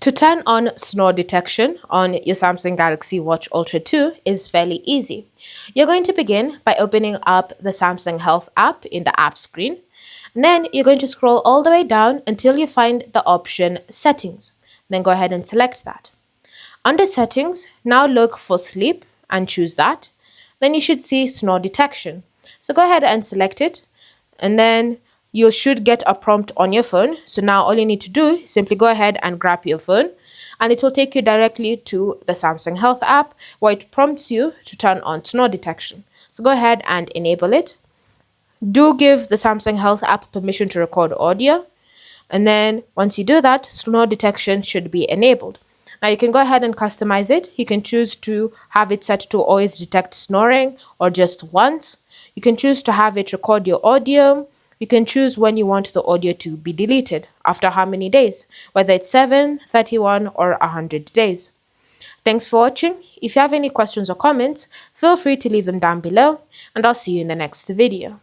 To turn on snore detection on your Samsung Galaxy Watch Ultra 2 is fairly easy. You're going to begin by opening up the Samsung Health app in the app screen. And then you're going to scroll all the way down until you find the option Settings. Then go ahead and select that. Under Settings, now look for Sleep and choose that. Then you should see Snore Detection. So go ahead and select it, and then you should get a prompt on your phone. So now all you need to do is simply go ahead and grab your phone, and it will take you directly to the Samsung Health app where it prompts you to turn on Snore Detection. So go ahead and enable it. Do give the Samsung Health app permission to record audio. And then once you do that, snore detection should be enabled. Now you can go ahead and customize it. You can choose to have it set to always detect snoring or just once. You can choose to have it record your audio. You can choose when you want the audio to be deleted, after how many days, whether it's 7, 31, or 100 days. Thanks for watching. If you have any questions or comments, feel free to leave them down below, and I'll see you in the next video.